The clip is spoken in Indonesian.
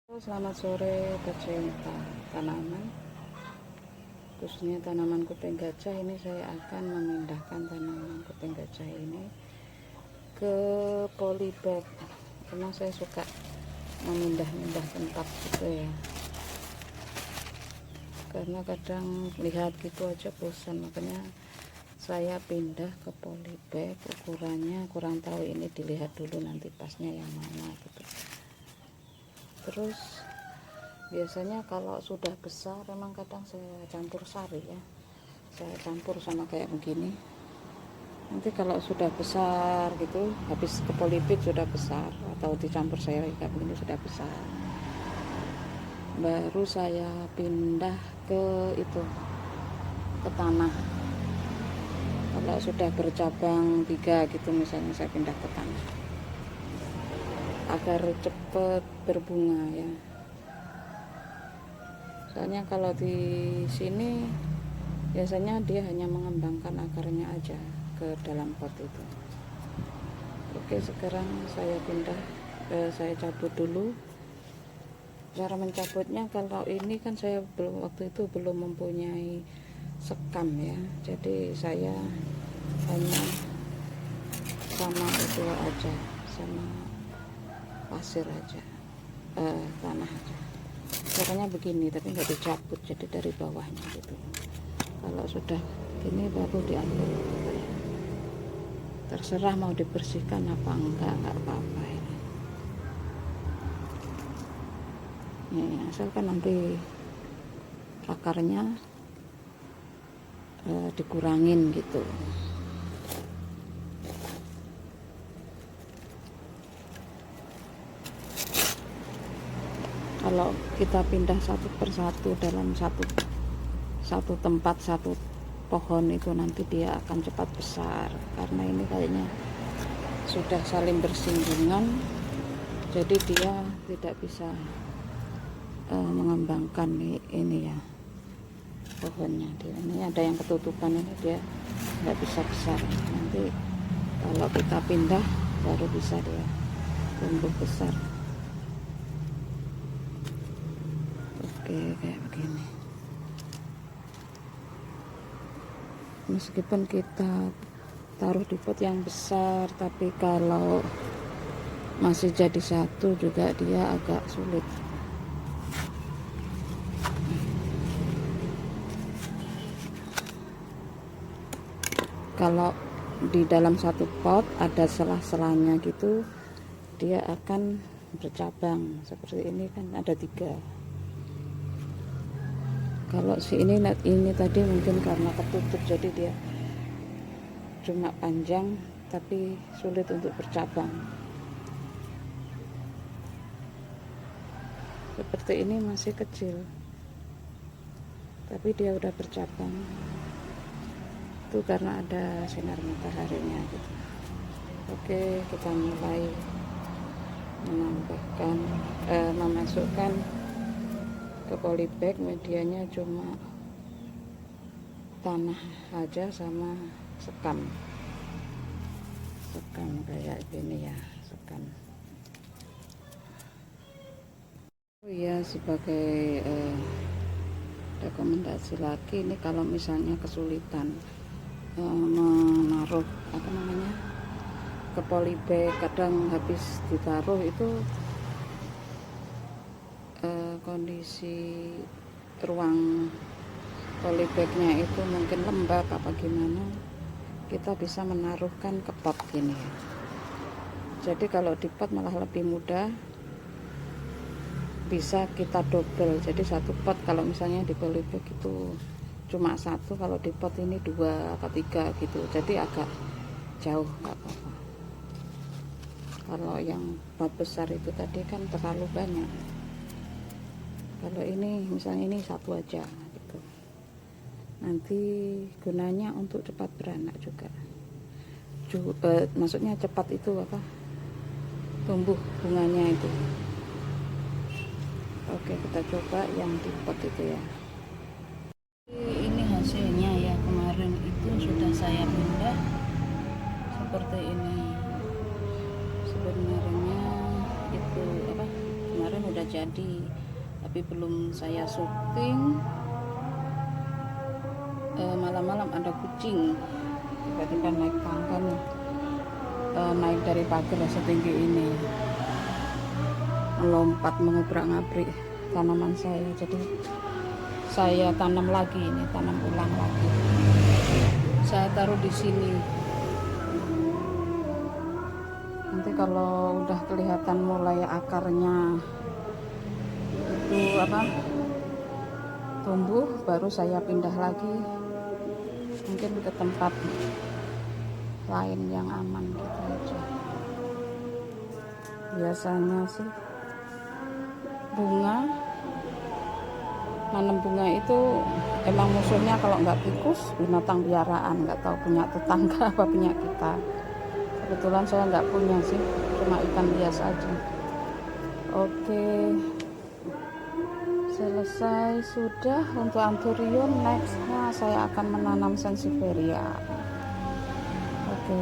Selamat sore pecinta tanaman, khususnya tanaman kuping gajah. Ini saya akan memindahkan tanaman kuping gajah ini ke polybag, karena saya suka memindah-mindah tempat gitu ya, karena kadang lihat gitu aja bosan. Makanya saya pindah ke polybag. Ukurannya kurang tahu, ini dilihat dulu nanti pasnya yang mana gitu. Terus biasanya kalau sudah besar memang kadang saya campur sari ya, saya campur sama kayak begini. Nanti kalau sudah besar gitu, habis ke polybag sudah besar atau dicampur saya kayak begini sudah besar, baru saya pindah ke itu, ke tanah. Kalau sudah bercabang 3 gitu misalnya, saya pindah ke tanah agar cepat berbunga ya. Soalnya kalau di sini biasanya dia hanya mengembangkan akarnya aja ke dalam pot itu. Oke, sekarang saya pindah, saya cabut dulu. Cara mencabutnya, kalau ini kan saya waktu itu belum mempunyai sekam ya, jadi saya hanya sama itu aja, sama pasir aja, tanah aja. Caranya begini, tapi nggak dicabut, jadi dari bawahnya gitu. Kalau sudah gini baru diambil gitu ya. Terserah mau dibersihkan apa enggak apa-apa ini. Asalkan nanti akarnya dikurangin gitu. Kalau kita pindah satu persatu dalam satu tempat, satu pohon itu, nanti dia akan cepat besar, karena ini kayaknya sudah saling bersinggungan, jadi dia tidak bisa mengembangkan ini ya, pohonnya. Ini ada yang ketutupan, ini dia nggak bisa besar. Nanti kalau kita pindah baru bisa dia tumbuh besar. Oke, kayak begini. Meskipun kita taruh di pot yang besar, tapi kalau masih jadi satu juga dia agak sulit. Kalau di dalam satu pot ada selah-selahnya gitu, dia akan bercabang. Seperti ini kan ada 3. Kalau si ini tadi mungkin karena ketutup, jadi dia cuma panjang tapi sulit untuk bercabang. Seperti ini masih kecil tapi dia udah bercabang, itu karena ada sinar mataharinya gitu. Oke, kita mulai menambahkan memasukkan ke polybag. Medianya cuma tanah aja sama sekam kayak gini ya, sekam. Oh iya, sebagai rekomendasi lagi, ini kalau misalnya kesulitan menaruh ke polybag, kadang habis ditaruh itu kondisi ruang polybagnya itu mungkin lembab apa gimana, kita bisa menaruhkan ke pot gini ya. Jadi kalau di pot malah lebih mudah, bisa kita double. Jadi satu pot kalau misalnya di polybag itu cuma 1, kalau di pot ini 2 atau 3 gitu, jadi agak jauh, nggak apa-apa. Kalau yang pot besar itu tadi kan terlalu banyak. Kalau ini misalnya ini 1 aja gitu, nanti gunanya untuk cepat beranak juga. Maksudnya cepat itu apa, tumbuh bunganya itu. Oke, kita coba yang di pot itu ya. Ini hasilnya ya, kemarin itu sudah saya pindah seperti ini. Sebenarnya itu kemarin udah jadi, tapi belum saya syuting. Malam-malam ada kucing tiba-tiba naik tangga nih, naik dari pagar setinggi ini, melompat mengobrak-ngabrik tanaman saya. Jadi saya tanam lagi, ini tanam ulang lagi, saya taruh di sini. Nanti kalau udah kelihatan mulai akarnya itu tumbuh, baru saya pindah lagi mungkin ke tempat lain yang aman gitu aja. Biasanya sih nanam bunga itu emang musuhnya kalau nggak tikus, binatang piaraan. Nggak tahu punya tetangga apa punya kita. Kebetulan saya nggak punya sih, cuma ikan biasa aja. Oke, selesai sudah untuk anthurium. Nextnya saya akan menanam sansevieria. Oke.